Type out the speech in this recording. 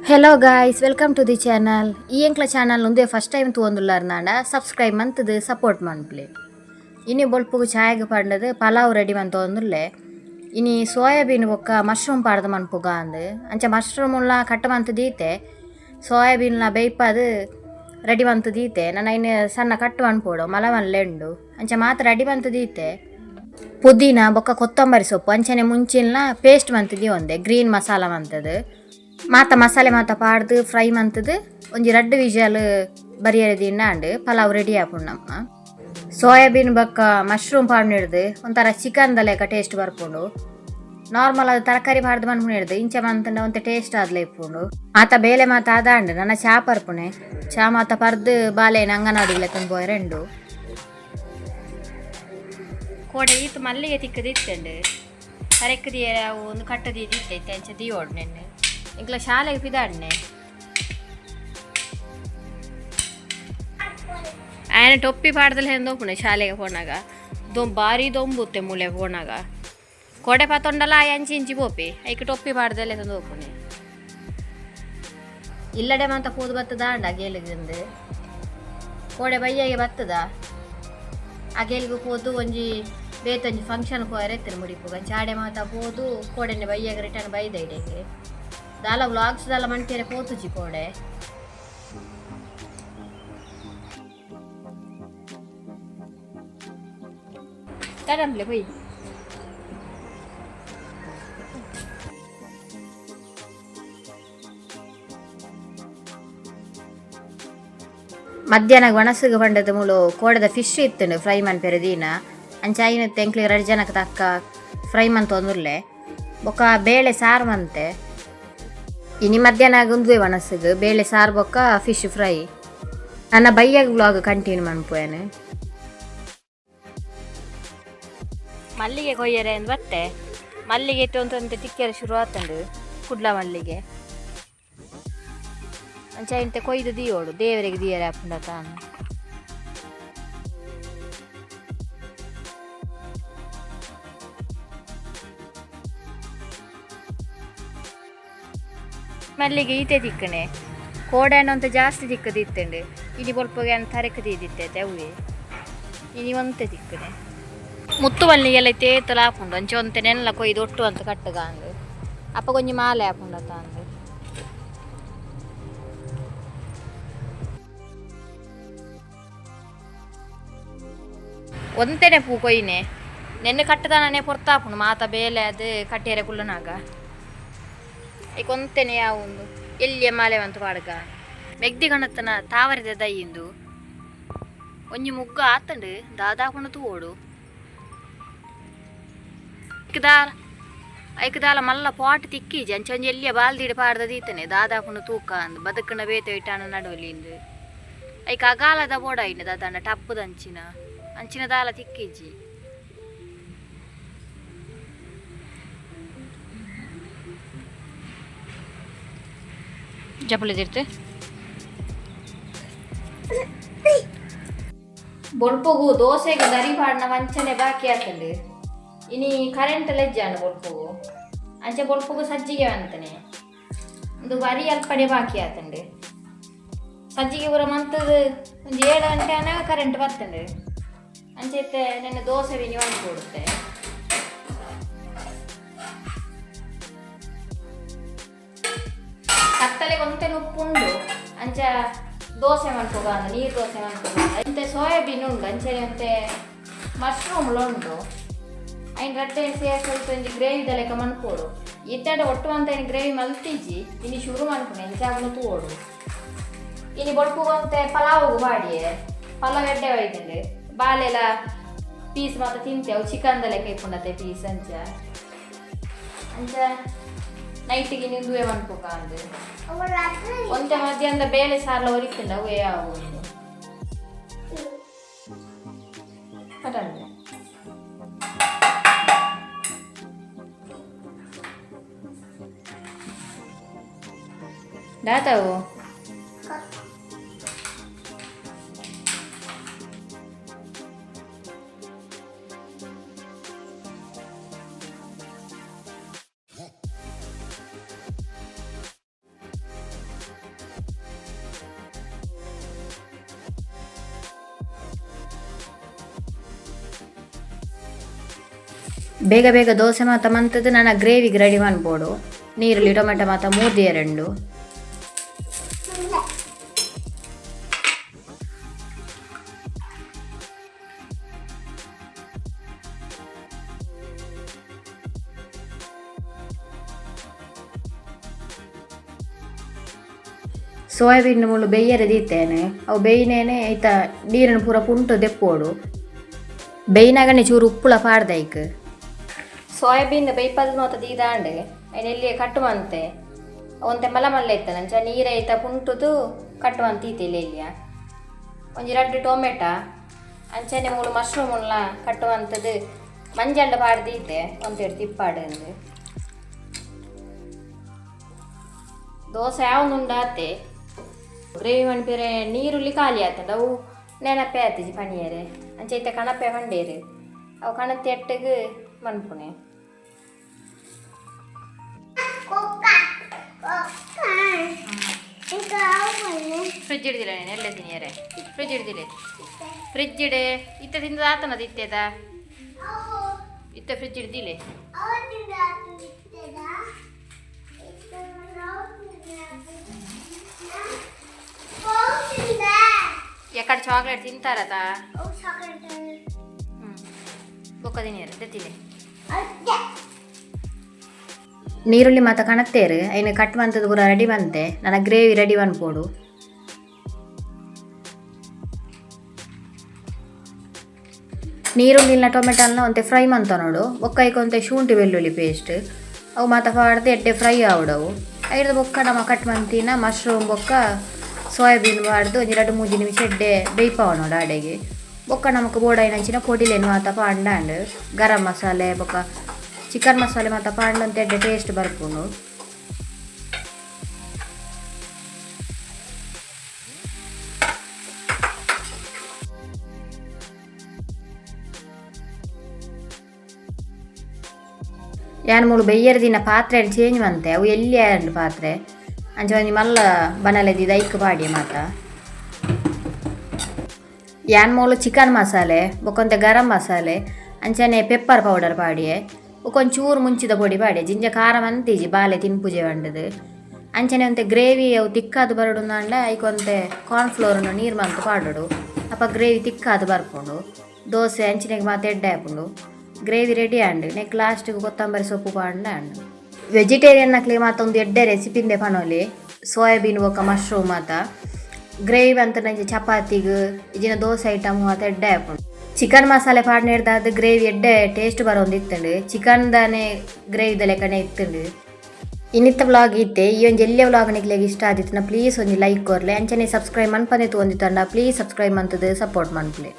Hello guys, welcome to the channel. ಈ ಎಂಕ್ಲ channel ಒಂದೇ first time ತೂಂದುಲ್ಲಾರ್ ನಾಂಡ subscribe ಮಂತದು support ಮನ್ಪ್ಲೆ. ಇನಿ ಬೊಲ್ಪುಗು ಚಾಯಗ್ ಪಂಡದು ಪಲಾವ್ ರೆಡಿ ಮಂತೊಂದುಲ್ಲೆ. ಇನಿ ಸೋಯಾಬೀನ್ ಬೊಕ್ಕ ಮಶ್ರೂಮ್ ಪಾಡ್ದು ಮನ್ಪುಗ ಅಂದು. ಅಂಚ ಮಶ್ರೂಮ್ ಉಲ್ಲ ಕಟ್ ಮಂತ್ ದೀತೆ ಸೋಯಾಬೀನ್ಲ ಬೇಯ್ಪದು ರೆಡಿ ಮಂತ್ ದೀತೆ. ನನ್ನ ಇನ್ನು ಸಣ್ಣ ಕಟ್ ಮನ್ಪೋಡು ಮಲವನ್ಲೆಂಡು. ಅಂಚ ಮಾತ್ರ ರೆಡಿ ಮಂತ್ ದೀತೆ. ಪುದೀನ ಬೊಕ್ಕ ಕೊತ್ತಂಬರಿ ಸೊಪ್ಪು ಅಂಚನೆ ಮುಂಚಿನ ಪೇಸ್ಟ್ ಮಂತದಿ ಒಂದೆ ಗ್ರೀನ್ ಮಸಾಲ ಮಂತದು. ಮಾತ ಮಸಾಲೆ ಮಾತ ಪಾಡ್ದು ಫ್ರೈ ಮಂತದು ಒಂಜಿ 2 ವಿಜಲ್ ಬರಿಯದಿನ್ನಾಂಡು ಪಲಾವ್ ರೆಡಿ ಆಪುಂಡು. ಸೋಯಾಬೀನ್ ಬೊಕ್ಕ ಮಶ್ರೂಮ್ ಪಾಡ್ನಿಡ್ದು ಒಂಥರ ಚಿಕನ್ದ ಲೆಕ್ಕ ಟೇಸ್ಟ್ ಬರ್ಪುಂಡು. ನಾರ್ಮಲ್ ಅದು ತರಕಾರಿ ಪಾಡ್ದು ಮನ್ಪುನಿಡ್ದು ಇಂಚ ಮಂತಂಡ ಒಂತೆ ಟೇಸ್ಟ್ ಆದ್ಲೆ ಇಪ್ಪುಂಡು. ಮಾತ ಬೇಲೆ ಮಾತ ಆದಾಂಡು ನನ್ನ ಚಾ ಪರ್ಪುನೆ ಚಾ ಮಾತ ಪರ್ದು ಬಾಲೆನ ಅಂಗನವಾಡಿಗ್ಲೆ ತುಂಬೋಯರೆಂಡು ಕೋಡೆ ಈತು ಮಲ್ಲಿಗೆ ತಿಕ್ಕದಿತ್ತಂಡು ಕರೆಕ್ದಿ ಒಂದು ಕಟ್ಟದಿ ದಿತ್ತೈತೆ ಅಂಚ ದಿಯೋಡು ನೆನ್ನೆ ಇಂಕ್ಲ ಶಾಲೆಗೆ ಪಿದಾಡ್ನೆ ఆయన ಟೊಪ್ಪಿ ಪಾಡ್ದಲ್ಲ ಹೆಂದೋಪುಣೆ ಶಾಲೆಗೆ ಪೋನಾಗ ಬಾರಿ ದೊಂಬುತ್ತೆ ಮೂಲೆ ಪೋನಾಗ ಕೊಡೆ ಪತ್ತೊಂಡಲ್ಲ ಅಂಚಿ ಇಂಚಿ ಪೋಪಿ ಐಕ ಟೊಪ್ಪಿ ಪಾಡ್ದಲ್ಲೇ ತಂದೋಪುಣೆ ಇಲ್ಲಡೆ ಮಾತ ಪೋದು ಬತ್ತದ ಅಂಡ ಗೇಲಿಗಿಂದು ಕೋಡೆ ಬಯ್ಯಾಗೆ ಬತ್ತದ ಆ ಗೇಲಿಗೆ ಪೋದು ಒಂಜಿ ಬೇತೊಂಜಿ ಫಂಕ್ಷನ್ ಹೋಯರೆತ್ತಿನ ಮುಡಿಪುಗ ಚಾಡೆ ಮಾತ ಪೋದು ಕೋಡೆನೆ ಬಯ್ಯಾಗ ರಿಟರ್ನ್ ಬೈದ ಇಡೆಗೆ ದಾಲ ವ್ಲಾಗ್ಸ್ ದಾಲ ಮಂಟೇರೆ ಪೋತುಜಿ ಕೋಡೆ ತರಂಬ್ಲೆ ಹೋಯ್ ಮಧ್ಯಾಹ್ನ ಒಣಸುಗ ಬಂಡದ ಮುಳು ಕೋಡದ ಫಿಶ್ ಇತ್ತುಂಡು ಫ್ರೈ ಮನ್ಪೆರೆ ದೀನ ಅಂಚ ಐನತ್ತು ಎಂಕ್ಲಿಗೆ 2 ಜನಕ್ಕೆ ತಕ್ಕ ಫ್ರೈ ಮಂತೊಂದುಲ್ಲೆ ಬೊಕ್ಕ ಬೇಳೆ ಸಾರು ಮಂತೆ ಇನಿ ಮಧ್ಯಾಹ್ನ ಗುಂದುವೆ ಒಣಸುಗು ಬೇಳೆ ಸಾರು ಬೊಕ್ಕ ಫಿಶ್ ಫ್ರೈ ನನ್ನ ಬೈಯಾಗ ವ್ಲಾಗ್ ಕಂಟಿನ್ಯೂ ಮನ್ಪುವೆನು ಮಲ್ಲಿಗೆ ಕೊಯ್ಯರೆ ಅಂದ್ ಬತ್ತೆ ಮಲ್ಲಿಗೆ ಇಟ್ಟು ಅಂತ ತಿಕ್ಕರೆ ಶುರು ಆತಂಡು ಕುಡ್ಲ ಮಲ್ಲಿಗೆ ಅಂಚ ಇಂತೆ ಕೊಯ್ದು ದಿಯೋಡು ದೇವರಿಗೆ ದಿಯರೆ ಹಾಪುಂಡ ತಾನು ಮಲ್ಲಿಗೆ ಈತೆ ತಿಕ್ಕಣೆ ಕೋಡೆನ ಅಂತ ಜಾಸ್ತಿ ತಿಕ್ಕದಿತ್ತಂಡು ಇನಿ ಬೊಲ್ಪಗೆ ಅಂತ ತರಕ ತಿದ್ದಿತ್ತೈತೆ ಅವೇ ಇನಿ ಒಂತೆ ತಿಕ್ಕಣೆ ಮುತ್ತು ಮಲ್ಲಿಗೆಲ್ಲ ತೇತಲ ಹಾಪುಂಡು ಅಂಚೆ ಒಂತೆ ನೆಲ್ಲ ಕೊಯ್ದು ಒಟ್ಟು ಅಂತ ಕಟ್ಟಗ ಅಂದು ಅಪ್ಪ ಕೊಂಚ ಮಾಲೆ ಹಾಪುಂಡ ತಾಂದು ಒಂತೆನೆ ಪೂ ಕೊಯ್ನೆ ನೆನ್ನೆ ಕಟ್ಟದಾನೇ ಪೊರ್ತಾಪುಂಡು ಮಾತ ಬೇಲೆ ಅದು ಕಟ್ಟಿಯರೆ ಕುಳ್ಳನಾಗ ಈಗ ಒಂತೆನೆ ಯಾವೊಂದು ಎಲ್ಲಿಯ ಮಾಲೆ ಅಂತ ಪಾಡ್ಗ ಮೆಗ್ದಿ ಕಣತ್ತನ ತಾವರಿದ ದೈಯಿಂದು ಒಂಜಿ ಮುಗ್ಗ ಆತಂಡು ದಾದಾಪುಂಡು ತೂವೋಡು ಐಕದಾಲ ಮಲ್ಲ ಪಾಟ್ ತಿಕ್ಕೀಜಿ ಅಂಚೊಂಜಿ ಎಲ್ಲಿಯ ಬಾಲ್ದಿಡಿ ಪಾಡ್ದ ದೀತನೆ ದಾದಾಪುಂಡು ತೂಕ ಅಂದು ಬದುಕನ ಬೇತೆ ಇಟ್ಟಾನ ನಡುವಲಿಂದು ಐಕ ಅಗಾಲದ ಬೋಡ ಇನ್ನು ದಾದಾಂಡ ಟಪ್ಪುದ ಅಂಚಿನ ದಾಲ ತಿಕ್ಕೀಜಿ ಜಪಲಿದಿರ್ತೆ ಬೊಲ್ಪುಗು ದೋಸೆಗೆ ದರಿ ಪಾಡ್ನ ವಂಚನೆ ಬಾಕಿ ಆತಂಡು ಇನಿ ಕರೆಂಟ್ ಲೆಜ್ಜಾಂಡು ಬೊಲ್ಪುಗು ಅಂಚೆ ಬೊಲ್ಪುಗು ಸಜ್ಜಿಗೆ ಅಂತಾನೆ ಒಂದು ಬರಿ ಅಲ್ಪಡೆ ಬಾಕಿ ಆತಂಡು ಸಜ್ಜಿಗೆ ಪೂರ ಮಂತದು ಒಂದು 7 ಗಂಟೆ ಅನ್ನಾಗ ಕರೆಂಟ್ ಬರ್ತಂಡು ಅಂಚೆತ್ತೆ ನೆನ್ನೆ ದೋಸೆ ವಿನಿ ಒಂದು ಕೊಡುತ್ತೆ ಕತ್ತಲೆಗೆ ಒಂತೆ ಉಪ್ಪುಂಡು ಅಂಚ ದೋಸೆ ಮನ್ಪುಗ ನೀರು ದೋಸೆ ಮನ್ಪುಗ ಅಂತೆ ಸೋಯಾಬೀನ್ ಉಂಡು ಅಂಚೆ ಅಂತೆ ಮಶ್ರೂಮ್ಲು ಉಂಡು ಐನ್ ರಟ್ಟೆ ಸೇರ್ಸೊಲ್ತು ಒಂಜಿ ಗ್ರೇವಿದ ಲೆಕ್ಕ ಮನ್ಪೋಡು ಇತ್ತಡೆ ಒಟ್ಟು ಅಂತ ಏನು ಗ್ರೇವಿ ಮಲ್ತಿಜಿ ಇನಿ ಶುರು ಮನ್ಪುನೆ ಎಂಚಾಗ್ಲು ತೂವೋಡು ಇನಿ ಬೊಡ್ಪುಗಂತೆ ಪಲಾವ್ಗು ಮಾಡಿಯೆ ಪಲಾವ್ ಎಡ್ಡೆ ಒಯ್ತಂಡು ಬಾಲೆಲ ಪೀಸ್ ಮಾತ್ರ ತಿಂತೆವು ಚಿಕನ್ದ ಲೆಕ್ಕ ಇಪ್ಪುಂಡತೆ ಪೀಸ್ ಅಂಚ ನೈಟಿಗೆ ನಿಂದುವೆ ಮನ್ಪುಗ ಅಂದು ಒಂತೆ ಮಧ್ಯಾಹ್ನದ ಬೇಳೆ ಸಾರ್ಲ ಒರಿತಂಡ ಅವೇ ಯಾವ ಒಂದು ಕಟಂಡೆ ದಾತಾವು ಬೇಗ ಬೇಗ ದೋಸೆ ಮಾತ ಮಂತದ್ದು ನಾನು ಗ್ರೇವಿಗೆ ರೆಡಿ ಮಾಡ್ಬೋದು. ನೀರುಳ್ಳಿ ಟೊಮೆಟೊ ಮಾತ ಮೂರ್ದಿಯ 2. ಸೋಯಾಬೀನ್ ಮುಳ್ಳು ಬೇಯರೆ ದೀತೇನೆ ಅವು ಬೇಯಿನೇನೆ ಐತ ನೀರನ್ನು ಪೂರ ಪುಂಟು ದೆಪ್ಪೋಡು ಬೇಯಿನಾಗನೆ ಚೂರು ಉಪ್ಪುಳ ಪಾಡ್ದೈಕ್ ಸೋಯಾಬೀನ್ ಬೇಯ್ಪದ ಮಾತ ದೀದಾಂಡೆ ಎಲ್ಲಿಯೇ ಕಟ್ಟುವಂತೆ ಒಂತೆ ಮಲ್ಲ ಮಲ್ಲ ಇತ್ತ ನಂಚ ನೀರು ಐತ ಪುಂಟುದು ಕಟ್ಟುವಂತ ಈತಿಲ್ಲ ಇಲ್ಲಿಯ ಒಂಜಿ 2 ಟೊಮೆಟೊ ಅಂಚನೆ ಮೂಳು ಮಶ್ರೂಮ್ ಉಳ್ಳ ಕಟ್ಟುವಂಥದ್ದು ಮಂಜಂಡ ಪಾಡ್ದೀತೆ ಒಂತೆರಡು ತಿಪ್ಪಾಡು ದೋಸೆ ಯಾವನುಂಡಾತೆ ಗ್ರೇವಿ ಮಣಿಪೇರೆ ನೀರುಳ್ಳಿ ಖಾಲಿ ಆತಂಡ ಅವು ನೆನಪೆ ಆತಿಜಿ ಪನಿಯರೆ ಅಂಚೈತೆ ಕಣಪೆ ಪಂಡೇರು ಅವು ಕಣತಿ ಎಟ್ಟಗೆ ಮನ್ಪುಣೆ ಫ್ರಿಜ್ ಹಿಡ್ದಿಲ್ಲ ನೀನು ಎಲ್ಲ ತಿನಿಯರೆ ಫ್ರಿಜ್ ಹಿಡ್ದಿಲ್ಲ ಫ್ರಿಜ್ ಇಡೆ ಇತ್ತ ತಿಂದ ಆತನದು ಇತ್ತೇದ ಇತ್ತ ಫ್ರಿಜ್ ಹಿಡ್ದಿಲ್ಲ ಎಕಡೆ ಚಾಕ್ಲೇಟ್ ತಿಂತಾರದ ಬೊಕ್ಕ ತಿನಿಯರೆ ತೆತ್ತಿಲೆ ನೀರುಳ್ಳಿ ಮಾತ ಕಣತ್ತೇರು ಐನು ಕಟ್ ಮಂತದ್ದು ಪೂರ ರೆಡಿ ಬಂತೆ ನನ್ನ ಗ್ರೇವಿ ರೆಡಿ ಮನ್ಪೋಡು ನೀರುಳ್ಳಿನ ಟೊಮೆಟೊನ ಒಂತೆ ಫ್ರೈ ಮಂತ ನೋಡು ಬೊಕ್ಕ ಒಂತೆ ಶುಂಠಿ ಬೆಳ್ಳುಳ್ಳಿ ಪೇಸ್ಟ್ ಅವು ಮಾತ ಪಾಡ್ದು ಎಡ್ಡೆ ಫ್ರೈ ಆವಡವು ಐದು ಬೊಕ್ಕ ನಮ್ಮ ಕಟ್ ಮಂತಿನ ಮಶ್ರೂಮ್ ಬೊಕ್ಕ ಸೋಯಾಬೀನ್ ಪಾಡ್ದು ಒಂಜಿ 2-3 ನಿಮಿಷ ಎಡ್ಡೆ ಬೇಯ್ಪಾವ ನೋಡು ಅಡೆಗೆ ಬೊಕ್ಕ ನಮಕ್ ಬೋಡಾಯಿನಂಚಿನ ಪೊಡಿಲೇನು ಮಾತ ಪಾಂಡಾಂಡ್ ಗರಂ ಮಸಾಲೆ ಬೊಕ್ಕ ಚಿಕನ್ ಮಸಾಲೆ ಮಾತ ಪಾಂಡಂತ ಎಡ್ಡೆ ಟೇಸ್ಟ್ ಬರ್ಪುಂಡು ಯಾನ್ ಮೂಳು ಬೆಯ್ಯರ ದಿನ ಪಾತ್ರೆ ಚೇಂಜ್ ಮಂತೆ ಅವು ಎಲ್ಲಿ ಆಂಡ್ ಪಾತ್ರೆ ಅಂಚ ಒಂಜಿ ಮಲ್ಲ ಬನಲೆದಿ ದೈಕ್ ಪಾಡಿ ಮಾತ ಯಾನ್ ಮೂಲು ಚಿಕನ್ ಮಸಾಲೆ ಬೊಕೊಂತೆ ಗರಂ ಮಸಾಲೆ ಅಂಚನೆ ಪೆಪ್ಪರ್ ಪೌಡರ್ ಪಾಡಿಯೆ ಒಂಚೂರು ಮುಂಚಿದ ಪೊಡಿ ಪಾಡಿ ಜಿಂಜ ಖಾರ ಮಂತೀಜಿ ಬಾಲೆ ತಿನ್ಪುಜೆ ಬಂಡದು ಅಂಚನೆ ಒಂತೆ ಗ್ರೇವಿ ಅವು ತಿಕ್ಕಾದು ಬರಡು ಅಂಡ ಐಕೊಂತೆ ಕಾರ್ನ್ಫ್ಲೋರ್ನು ನೀರು ಮಂತು ಪಾಡೋಡು ಅಪ್ಪ ಗ್ರೇವಿ ತಿಕ್ಕಾದು ಬರ್ಕೊಂಡು ದೋಸೆ ಅಂಚಿನೆಗೆ ಮಾತ ಎಡ್ಡೆ ಹಾಕೊಂಡು ಗ್ರೇವಿ ರೆಡಿ ಆಂಡು ನೆಕ್ ಲಾಸ್ಟಿಗೆ ಕೊತ್ತಂಬರಿ ಸೊಪ್ಪು ಪಾಂಡ ಆಂಡು ವೆಜಿಟೇರಿಯನ್ ನಕ್ಲಿ ಮಾತ ಒಂದು ಎಡ್ಡೆ ರೆಸಿಪಿಂದೆ ಪನೋಲಿ ಸೋಯಾಬೀನ್ ಬೊಕ್ಕ ಮಶ್ರೂಮ್ ಮಾತ ಗ್ರೇವಿ ಅಂತ ನಂಜಿ ಚಪಾತಿಗೆ ಇಜಿನ ದೋಸೆ ಐಟಮ್ ಮಾತ ಎಡ್ಡೆ ಹಾಕೊಂಡು ಚಿಕನ್ ಮಸಾಲೆ ಪಾಡ್ನ ಹಿಡ್ದಾದ ಗ್ರೇವಿ ಎಡ್ಡೆ ಟೇಸ್ಟ್ ಬರೋದು ಇತ್ತಂಡು ಚಿಕನ್ದಾನೆ ಗ್ರೇವಿದ ಲೆಕ್ಕನೆ ಇತ್ತಂಡು ಇನ್ನಿತ್ತ ವ್ಲಾಗ್ ಇತ್ತೆ ಈ ಒಂದು ಎಲ್ಲೇ ವ್ಲಾಗ್ ನಿಕ್ಲೆಗೆ ಇಷ್ಟ ಆದಿತ್ತು ಪ್ಲೀಸ್ ಒಂದು ಲೈಕ್ ಕೊರ್ಲೆ ಅಂಚನೆ ಸಬ್ಸ್ಕ್ರೈಬ್ ಮನ್ಪಂದಿತ್ತು ಒಂದಿತ್ತಂಡ ಪ್ಲೀಸ್ ಸಬ್ಸ್ಕ್ರೈಬ್ ಮಂತದ್ದು ಸಪೋರ್ಟ್ ಮನ್ಪುಲೆ.